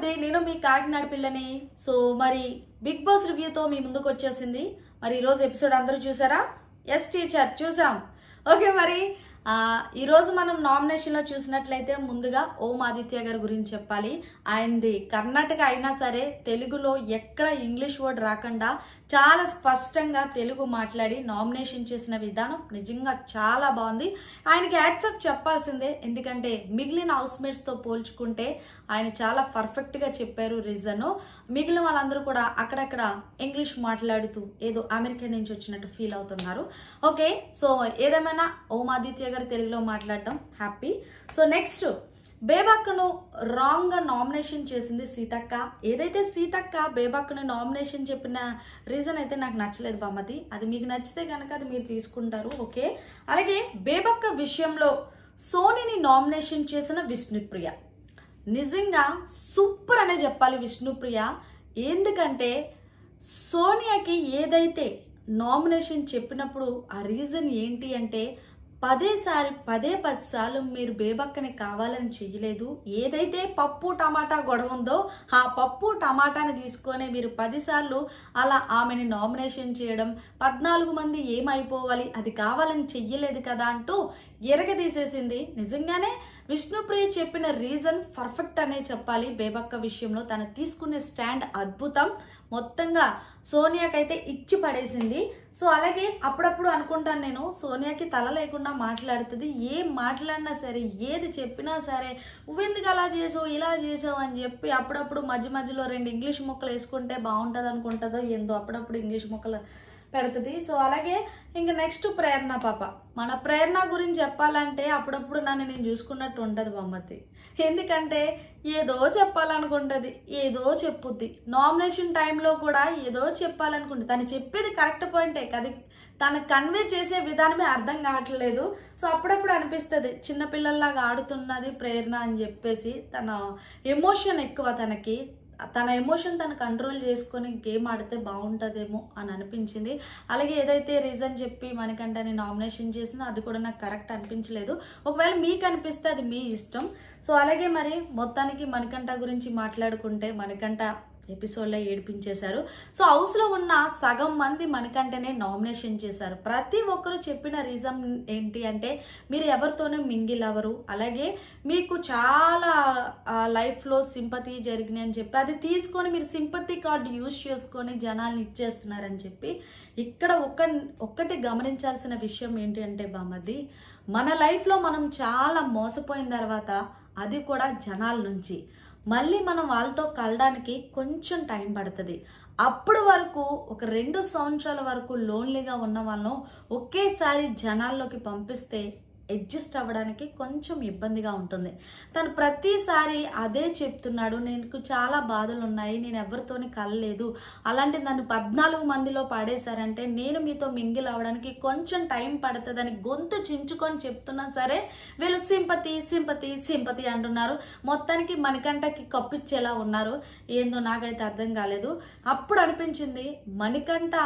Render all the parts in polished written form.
నమస్తే నేను మీ కాకినాడ పిల్లని. సో మరి బిగ్ బాస్ రివ్యూతో మీ ముందుకు వచ్చేసింది. మరి ఈరోజు ఎపిసోడ్ అందరూ చూసారా? ఎస్ టీచర్ చూసాం. ఓకే, మరి ఈరోజు మనం నామినేషన్లో చూసినట్లయితే ముందుగా ఓం ఆదిత్య గారి గురించి చెప్పాలి. ఆయనది కర్ణాటక అయినా సరే తెలుగులో ఎక్కడ ఇంగ్లీష్ వర్డ్ రాకుండా చాలా స్పష్టంగా తెలుగు మాట్లాడి నామినేషన్ చేసిన విధానం నిజంగా చాలా బాగుంది. ఆయనకి యాక్సెప్ట్ చెప్పాల్సిందే, ఎందుకంటే మిగిలిన హౌస్మేట్స్తో పోల్చుకుంటే ఆయన చాలా పర్ఫెక్ట్గా చెప్పారు రీజను. మిగిలిన వాళ్ళందరూ కూడా అక్కడక్కడ ఇంగ్లీష్ మాట్లాడుతూ ఏదో అమెరికా నుంచి వచ్చినట్టు ఫీల్ అవుతున్నారు. ఓకే, సో ఏదేమైనా ఓం ఆదిత్య గారు తెలుగులో మాట్లాడటం హ్యాపీ. సో నెక్స్ట్ బేబక్కను రాంగ్గా నామినేషన్ చేసింది సీతక్క. ఏదైతే సీతక్క బేబక్కను నామినేషన్ చెప్పిన రీజన్ అయితే నాకు నచ్చలేదు బామ్మతి. అది మీకు నచ్చితే కనుక అది మీరు తీసుకుంటారు. ఓకే, అలాగే బేబక్క విషయంలో సోనీని నామినేషన్ చేసిన విష్ణుప్రియ నిజంగా సూపర్ అనే చెప్పాలి. విష్ణుప్రియ ఎందుకంటే సోనియాకి ఏదైతే నామినేషన్ చెప్పినప్పుడు ఆ రీజన్ ఏంటి అంటే 10 సార్లు మీరు బేబక్కని కావాలని చెయ్యలేదు. ఏదైతే పప్పు టమాటా గొడవ ఉందో ఆ పప్పు టమాటాని తీసుకొని మీరు 10 సార్లు అలా ఆమెని నామినేషన్ చేయడం, 14 మంది ఏమైపోవాలి అది కావాలని చెయ్యలేదు కదా అంటూ ఎరగదీసేసింది. నిజంగానే విష్ణుప్రియ చెప్పిన రీజన్ పర్ఫెక్ట్ అనే చెప్పాలి. బేబక్క విషయంలో తను తీసుకునే స్టాండ్ అద్భుతం. మొత్తంగా సోనియాకైతే ఇచ్చి పడేసింది. సో అలాగే అప్పుడప్పుడు అనుకుంటాను నేను, సోనియాకి తల లేకుండా మాట్లాడుతుంది. ఏం మాట్లాడినా సరే, ఏది చెప్పినా సరే, నువ్వెందుకు అలా చేసావు ఇలా చేసావు అని చెప్పి అప్పుడప్పుడు మధ్యలో 2 ఇంగ్లీష్ ముక్కలు వేసుకుంటే బాగుంటుంది అనుకుంటుందో ఏందో అప్పుడప్పుడు ఇంగ్లీష్ ముక్కలు పెడుతుంది. సో అలాగే ఇంకా నెక్స్ట్ ప్రేరణ పాప. మన ప్రేరణ గురించి చెప్పాలంటే అప్పుడప్పుడు నేను చూసుకున్నట్టు ఉంటుంది బొమ్మతి. ఎందుకంటే ఏదో చెప్పాలనుకుంటుంది, ఏదో చెప్పుద్ది. నామినేషన్ టైంలో కూడా ఏదో చెప్పాలనుకుంటుంది. తను చెప్పేది కరెక్ట్ పాయింటే కదా, తను కన్వే చేసే విధానమే అర్థం కావట్లేదు. సో అప్పుడప్పుడు అనిపిస్తుంది చిన్నపిల్లల్లాగా ఆడుతున్నది ప్రేరణ అని చెప్పేసి. తన ఎమోషన్ ఎక్కువ, తన ఎమోషన్ తను కంట్రోల్ చేసుకొని గేమ్ ఆడితే బాగుంటుందేమో అని అనిపించింది. అలాగే ఏదైతే రీజన్ చెప్పి మణికంఠని నామినేషన్ చేసిందో అది కూడా నాకు కరెక్ట్ అనిపించలేదు. ఒకవేళ మీకు అనిపిస్తే అది మీ ఇష్టం. సో అలాగే మరి మొత్తానికి మణికంఠ గురించి మాట్లాడుకుంటే మణికంఠ ఎపిసోడ్లో ఏడిపించేశారు. సో హౌస్లో ఉన్న సగం మంది మణికంఠనే నామినేషన్ చేశారు. ప్రతి ఒక్కరు చెప్పిన రీజన్ ఏంటి అంటే మీరు ఎవరితోనే మింగిల్ అవ్వరు, అలాగే మీకు చాలా లైఫ్లో సింపతి జరిగినాయి అని చెప్పి అది తీసుకొని మీరు సింపతి కార్డు యూజ్ చేసుకొని జనాల్ని ఇచ్చేస్తున్నారని చెప్పి. ఇక్కడ ఒక్కటి గమనించాల్సిన విషయం ఏంటి అంటే బామ్మది, మన లైఫ్లో మనం చాలా మోసపోయిన తర్వాత అది కూడా జనాల నుంచి మళ్ళీ మనం వాళ్ళతో కలడానికి కొంచెం టైం పడుతుంది. అప్పటి వరకు ఒక 2 సంవత్సరాల వరకు లోన్లీగా ఉన్న వాళ్ళను ఒకేసారి జనాల్లోకి పంపిస్తే అడ్జస్ట్ అవ్వడానికి కొంచెం ఇబ్బందిగా ఉంటుంది. తను ప్రతిసారి అదే చెప్తున్నాడు, నాకు చాలా బాధలు ఉన్నాయి, నేను ఎవరితోని కలలేదు, అలాంటి నన్ను 14 మందిలో పాడేశారంటే నేను మీతో మింగిల్ అవ్వడానికి కొంచెం టైం పడుతుందని గొంతు చించుకొని చెప్తున్నా సరే వీళ్ళు సింపతి అంటున్నారు. మొత్తానికి మణికంఠకి కప్పిచ్చేలా ఉన్నారు. ఏందో నాకైతే అర్థం కాలేదు. అప్పుడు అనిపించింది మణికంఠ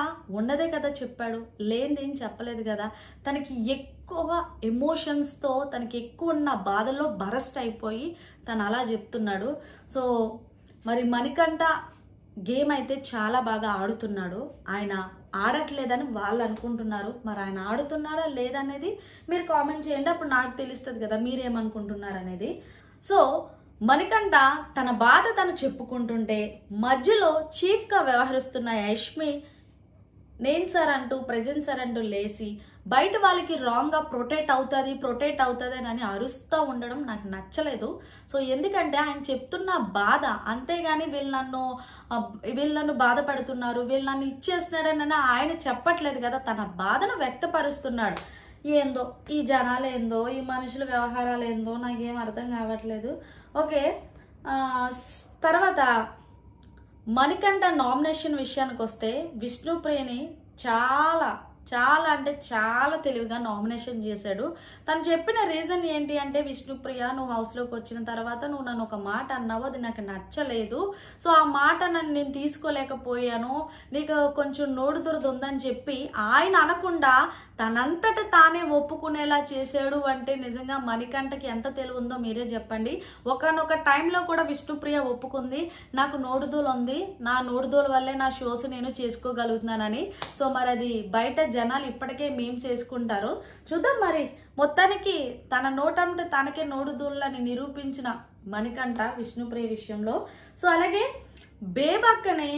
ఉన్నదే కదా చెప్పాడు, లేనిదేం చెప్పలేదు కదా. తనకి ఎక్కువ ఎమోషన్స్తో తనకి ఎక్కువ ఉన్న బాధలో బరస్ట్ అయిపోయి తను అలా చెప్తున్నాడు. సో మరి మణికంఠ గేమ్ అయితే చాలా బాగా ఆడుతున్నాడు. ఆయన ఆడట్లేదని వాళ్ళు అనుకుంటున్నారు. మరి ఆయన ఆడుతున్నారా లేదనేది మీరు కామెంట్ చేయండి, అప్పుడు నాకు తెలుస్తుంది కదా మీరేమనుకుంటున్నారు అనేది. సో మణికంఠ తన బాధ తను చెప్పుకుంటుంటే మధ్యలో చీఫ్గా వ్యవహరిస్తున్న యష్మి నేను సార్ అంటూ ప్రెజెంట్ సార్ అంటూ లేచి బయట వాళ్ళకి రాంగ్గా ప్రొటెక్ట్ అవుతుంది అని అరుస్తూ ఉండడం నాకు నచ్చలేదు. సో ఎందుకంటే ఆయన చెప్తున్న బాధ, అంతేగాని వీళ్ళు నన్ను బాధపడుతున్నారు, వీళ్ళు నన్ను ఇచ్చేస్తున్నారని ఆయన చెప్పట్లేదు కదా, తన బాధను వ్యక్తపరుస్తున్నాడు. ఏందో ఈ జనాలు ఏందో, ఈ మనుషుల వ్యవహారాలు ఏందో నాకేం అర్థం కావట్లేదు. ఓకే, తర్వాత మణికంఠ నామినేషన్ విషయానికి వస్తే విష్ణుప్రియని చాలా అంటే చాలా తెలివిగా నామినేషన్ చేశాడు. తను చెప్పిన రీజన్ ఏంటి అంటే విష్ణుప్రియ నువ్వు హౌస్లోకి వచ్చిన తర్వాత నువ్వు నన్ను ఒక మాట అన్నావు, అది నాకు నచ్చలేదు. సో ఆ మాట నేను తీసుకోలేకపోయాను, నీకు కొంచెం నోడు దురద ఉందని చెప్పి ఆయన అనకుండా తనంతట తానే ఒప్పుకునేలా చేశాడు అంటే నిజంగా మణికంఠకి ఎంత తెలివి ఉందో మీరే చెప్పండి. ఒకనొక టైంలో కూడా విష్ణుప్రియ ఒప్పుకుంది, నాకు నోడుదూలు ఉంది, నా నోడుదూల వల్లే నా షోస్ నేను చేసుకోగలుగుతున్నానని. సో మరి అది బయట జనాలు ఇప్పటికే మీమ్స్ వేసుకుంటారు. చూద్దాం మరి. మొత్తానికి తన నోటంటే తనకే నోడుదూలని నిరూపించిన మణికంఠ విష్ణుప్రియ విషయంలో. సో అలాగే బేబక్కని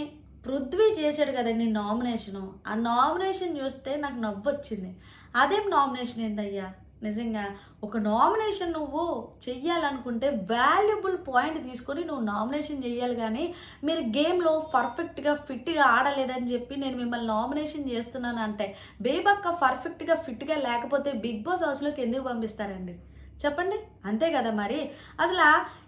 పృథ్వీ చేశాడు కదండి నామినేషను. ఆ నామినేషన్ చూస్తే నాకు నవ్వొచ్చింది. అదేం నామినేషన్ ఏందయ్యా, నిజంగా ఒక నామినేషన్ నువ్వు చెయ్యాలనుకుంటే వాల్యుబుల్ పాయింట్ తీసుకొని నువ్వు నామినేషన్ చెయ్యాలి. కానీ మీరు గేమ్లో పర్ఫెక్ట్గా ఫిట్గా ఆడలేదని చెప్పి నేను మిమ్మల్ని నామినేషన్ చేస్తున్నాను అంటే, బేబక్క పర్ఫెక్ట్గా ఫిట్గా లేకపోతే బిగ్ బాస్ హౌస్లోకి ఎందుకు పంపిస్తారండి చెప్పండి? అంతే కదా మరి. అసలు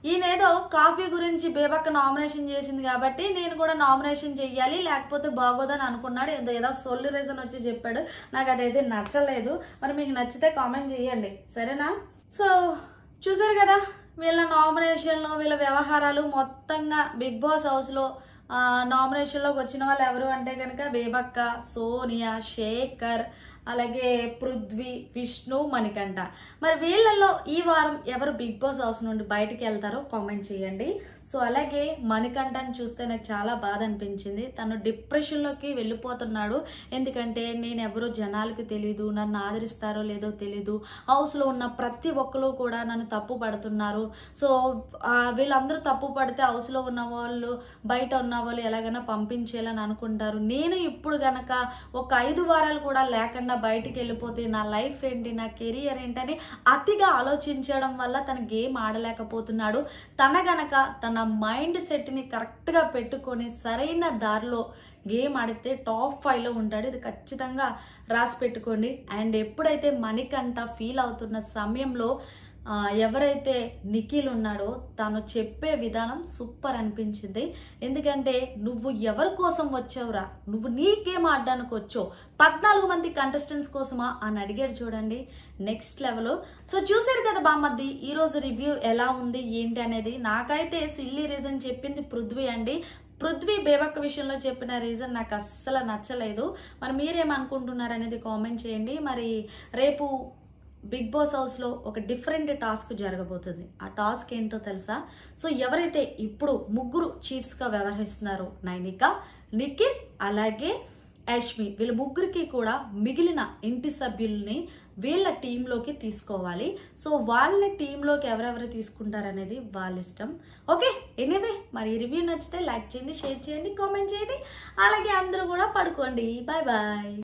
ఈయనేదో కాఫీ గురించి బేబక్క నామినేషన్ చేసింది కాబట్టి నేను కూడా నామినేషన్ చెయ్యాలి లేకపోతే బాగోదని అనుకున్నాడు. ఏదో సొల్లు రీజన్ వచ్చి చెప్పాడు. నాకు అదైతే నచ్చలేదు. మరి మీకు నచ్చితే కామెంట్ చేయండి, సరేనా? సో చూసారు కదా వీళ్ళ నామినేషన్లో వీళ్ళ వ్యవహారాలు మొత్తంగా. బిగ్ బాస్ హౌస్లో నామినేషన్లోకి వచ్చిన వాళ్ళు ఎవరు అంటే కనుక బేబక్క, సోనియా, శేఖర్, అలాగే పృథ్వీ, విష్ణు, మణికంఠ. మరి వీళ్ళల్లో ఈ వారం ఎవరు బిగ్ బాస్ హౌస్ నుండి బయటికి వెళ్తారో కామెంట్ చేయండి. సో అలాగే మణికంఠని చూస్తే నాకు చాలా బాధ అనిపించింది. తను డిప్రెషన్లోకి వెళ్ళిపోతున్నాడు. ఎందుకంటే నేను ఎవరో జనాలకి తెలీదు, నన్ను ఆదరిస్తారో లేదో తెలీదు, హౌస్లో ఉన్న ప్రతి ఒక్కరు కూడా నన్ను తప్పు పడుతున్నారు. సో వీళ్ళందరూ తప్పు పడితే హౌస్లో ఉన్న వాళ్ళు బయట ఉన్న వాళ్ళు ఎలాగైనా పంపించేయాలని అనుకుంటారు. నేను ఇప్పుడు గనక ఒక 5 వారాలు కూడా లేకుండా బయటికి వెళ్ళిపోతే నా లైఫ్ ఏంటి, నా కెరియర్ ఏంటని అతిగా ఆలోచించడం వల్ల తన గేమ్ ఆడలేకపోతున్నాడు. తన గనక తన మైండ్ సెట్ని కరెక్ట్గా పెట్టుకొని సరైన దారిలో గేమ్ ఆడితే టాప్ 5లో ఉంటాడు. ఇది ఖచ్చితంగా రాసి పెట్టుకోండి. అండ్ ఎప్పుడైతే మణికంఠ ఫీల్ అవుతున్న సమయంలో ఎవరైతే నిఖిల్ ఉన్నాడో తను చెప్పే విధానం సూపర్ అనిపించింది. ఎందుకంటే నువ్వు ఎవరి కోసం వచ్చావురా, నువ్వు నీ గేమ్ ఆడడానికి వచ్చావు, 14 మంది కంటెస్టెంట్స్ కోసమా అని అడిగాడు. చూడండి నెక్స్ట్ లెవెల్. సో చూసారు కదా బామ్మద్ది ఈరోజు రివ్యూ ఎలా ఉంది ఏంటి అనేది. నాకైతే సిల్లీ రీజన్ చెప్పింది పృథ్వీ అండి. పృథ్వీ బేబక్క విషయంలో చెప్పిన రీజన్ నాకు అస్సలు నచ్చలేదు. మరి మీరేమనుకుంటున్నారు అనేది కామెంట్ చేయండి. మరి రేపు బిగ్ బాస్ హౌస్లో ఒక డిఫరెంట్ టాస్క్ జరగబోతుంది. ఆ టాస్క్ ఏంటో తెలుసా? సో ఎవరైతే ఇప్పుడు 3 చీఫ్స్గా వ్యవహరిస్తున్నారో నైనిక, నిఖిల్, అలాగే యాష్మి, వీళ్ళ 3కి కూడా మిగిలిన ఇంటి సభ్యుల్ని వీళ్ళ టీంలోకి తీసుకోవాలి. సో వాళ్ళ టీంలోకి ఎవరెవరు తీసుకుంటారనేది వాళ్ళ ఇష్టం. ఓకే, ఎనీవే మరి ఈ రివ్యూ నచ్చితే లైక్ చేయండి, షేర్ చేయండి, కామెంట్ చేయండి. అలాగే అందరూ కూడా పడుకోండి. Bye bye.